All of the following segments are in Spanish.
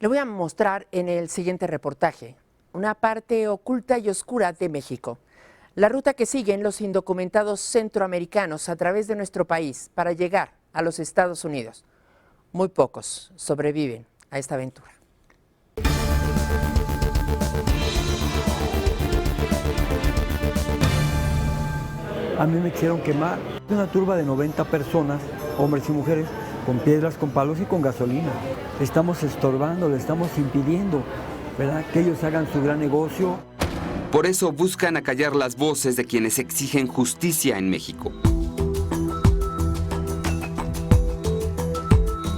Le voy a mostrar en el siguiente reportaje una parte oculta y oscura de México. La ruta que siguen los indocumentados centroamericanos a través de nuestro país para llegar a los Estados Unidos. Muy pocos sobreviven a esta aventura. A mí me quisieron quemar. Una turba de 90 personas, hombres y mujeres, con piedras, con palos y con gasolina. Le estamos estorbando, le estamos impidiendo, ¿verdad?, que ellos hagan su gran negocio. Por eso buscan acallar las voces de quienes exigen justicia en México.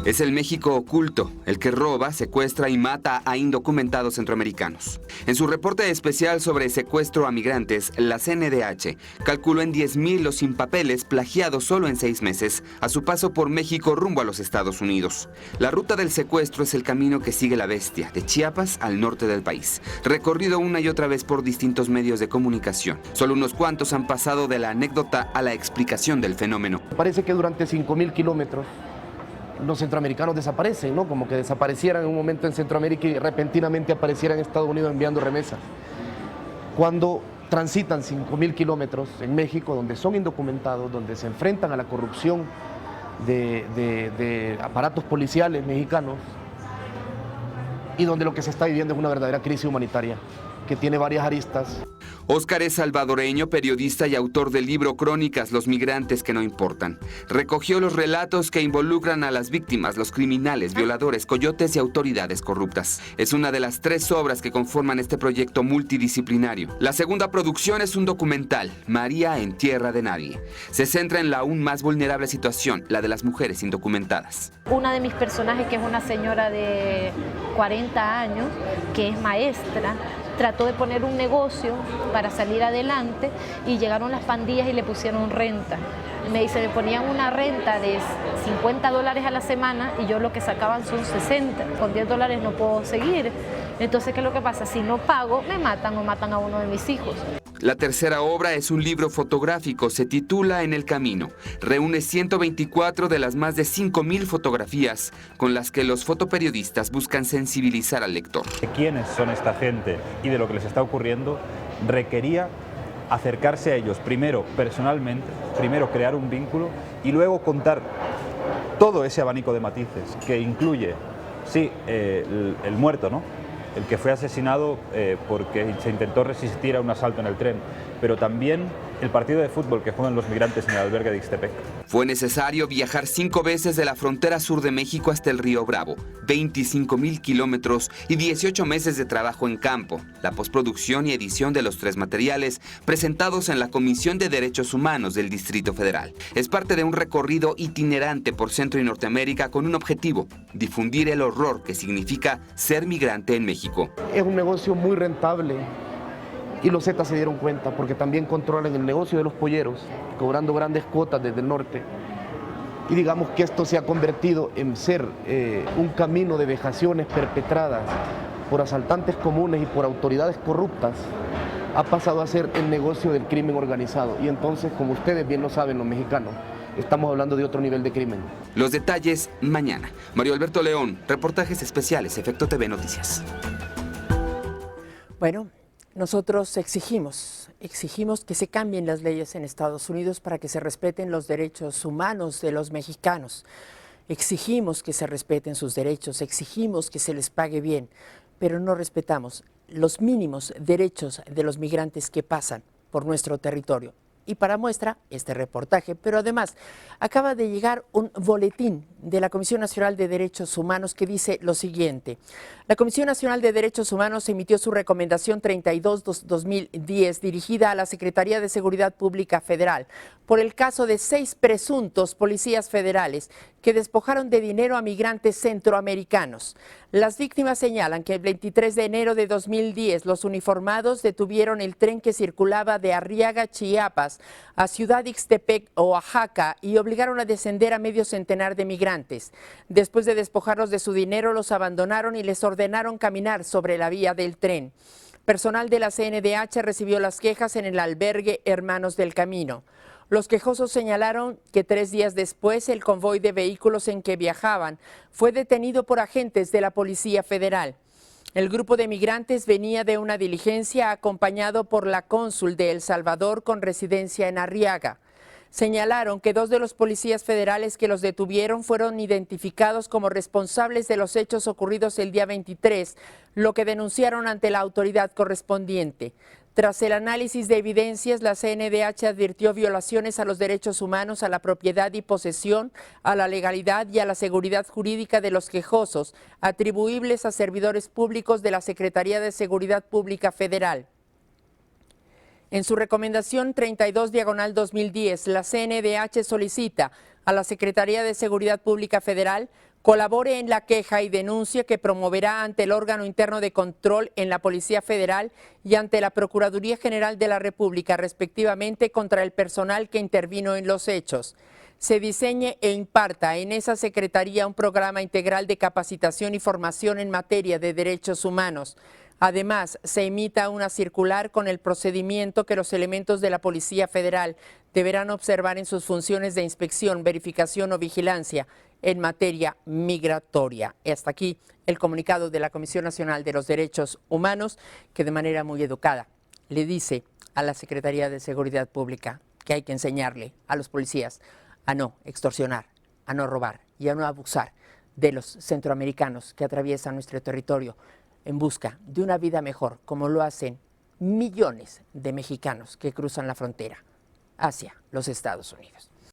Es el México oculto, el que roba, secuestra y mata a indocumentados centroamericanos. En su reporte especial sobre secuestro a migrantes, la CNDH calculó en 10,000 los sin papeles plagiados solo en 6 meses a su paso por México rumbo a los Estados Unidos. La ruta del secuestro es el camino que sigue la bestia, de Chiapas al norte del país, recorrido una y otra vez por distintos medios de comunicación. Solo unos cuantos han pasado de la anécdota a la explicación del fenómeno. Parece que durante 5,000 kilómetros los centroamericanos desaparecen, ¿no? Como que desaparecieran en un momento en Centroamérica y repentinamente aparecieran en Estados Unidos enviando remesas. Cuando transitan 5,000 kilómetros en México, donde son indocumentados, donde se enfrentan a la corrupción de aparatos policiales mexicanos y donde lo que se está viviendo es una verdadera crisis humanitaria que tiene varias aristas. Óscar es salvadoreño, periodista y autor del libro Crónicas, los migrantes que no importan. Recogió los relatos que involucran a las víctimas, los criminales, violadores, coyotes y autoridades corruptas. Es una de las 3 obras que conforman este proyecto multidisciplinario. La segunda producción es un documental, María en Tierra de Nadie. Se centra en la aún más vulnerable situación, la de las mujeres indocumentadas. Una de mis personajes, que es una señora de 40 años, que es maestra, trató de poner un negocio para salir adelante y llegaron las pandillas y le pusieron renta. Me dice, me ponían una renta de $50 a la semana y yo lo que sacaban son 60. Con $10 no puedo seguir. Entonces, ¿qué es lo que pasa? Si no pago, me matan o matan a uno de mis hijos. La tercera obra es un libro fotográfico, se titula En el Camino. Reúne 124 de las más de 5,000 fotografías con las que los fotoperiodistas buscan sensibilizar al lector. De quiénes son esta gente y de lo que les está ocurriendo, requería acercarse a ellos primero personalmente, primero crear un vínculo y luego contar todo ese abanico de matices que incluye, sí, el muerto, ¿no?, el que fue asesinado porque se intentó resistir a un asalto en el tren, pero también el partido de fútbol que juegan los migrantes en el albergue de Ixtepec. Fue necesario viajar 5 veces de la frontera sur de México hasta el río Bravo, 25,000 kilómetros y 18 meses de trabajo en campo, la postproducción y edición de los 3 materiales presentados en la Comisión de Derechos Humanos del Distrito Federal. Es parte de un recorrido itinerante por Centro y Norteamérica con un objetivo: difundir el horror que significa ser migrante en México. Es un negocio muy rentable. Y los Zetas se dieron cuenta porque también controlan el negocio de los polleros, cobrando grandes cuotas desde el norte. Y digamos que esto se ha convertido en ser un camino de vejaciones perpetradas por asaltantes comunes y por autoridades corruptas. Ha pasado a ser el negocio del crimen organizado. Y entonces, como ustedes bien lo saben, los mexicanos, estamos hablando de otro nivel de crimen. Los detalles mañana. Mario Alberto León, reportajes especiales, Efecto TV Noticias. Bueno, nosotros exigimos que se cambien las leyes en Estados Unidos para que se respeten los derechos humanos de los mexicanos. Exigimos que se respeten sus derechos, exigimos que se les pague bien, pero no respetamos los mínimos derechos de los migrantes que pasan por nuestro territorio. Y para muestra, este reportaje, pero además acaba de llegar un boletín de la Comisión Nacional de Derechos Humanos que dice lo siguiente. La Comisión Nacional de Derechos Humanos emitió su recomendación 32/2010 dirigida a la Secretaría de Seguridad Pública Federal por el caso de 6 presuntos policías federales que despojaron de dinero a migrantes centroamericanos. Las víctimas señalan que el 23 de enero de 2010 los uniformados detuvieron el tren que circulaba de Arriaga, Chiapas, a Ciudad Ixtepec, Oaxaca, y obligaron a descender a medio centenar de migrantes. Después de despojarlos de su dinero, los abandonaron y les ordenaron caminar sobre la vía del tren. Personal de la CNDH recibió las quejas en el albergue Hermanos del Camino. Los quejosos señalaron que 3 días después el convoy de vehículos en que viajaban fue detenido por agentes de la Policía Federal. El grupo de migrantes venía de una diligencia acompañado por la cónsul de El Salvador con residencia en Arriaga. Señalaron que 2 de los policías federales que los detuvieron fueron identificados como responsables de los hechos ocurridos el día 23, lo que denunciaron ante la autoridad correspondiente. Tras el análisis de evidencias, la CNDH advirtió violaciones a los derechos humanos, a la propiedad y posesión, a la legalidad y a la seguridad jurídica de los quejosos, atribuibles a servidores públicos de la Secretaría de Seguridad Pública Federal. En su recomendación 32/2010, la CNDH solicita a la Secretaría de Seguridad Pública Federal colabore en la queja y denuncia que promoverá ante el órgano interno de control en la Policía Federal y ante la Procuraduría General de la República, respectivamente, contra el personal que intervino en los hechos. Se diseñe e imparta en esa Secretaría un programa integral de capacitación y formación en materia de derechos humanos. Además, se emita una circular con el procedimiento que los elementos de la Policía Federal deberán observar en sus funciones de inspección, verificación o vigilancia en materia migratoria. Y hasta aquí el comunicado de la Comisión Nacional de los Derechos Humanos, que de manera muy educada le dice a la Secretaría de Seguridad Pública que hay que enseñarle a los policías a no extorsionar, a no robar y a no abusar de los centroamericanos que atraviesan nuestro territorio en busca de una vida mejor, como lo hacen millones de mexicanos que cruzan la frontera hacia los Estados Unidos.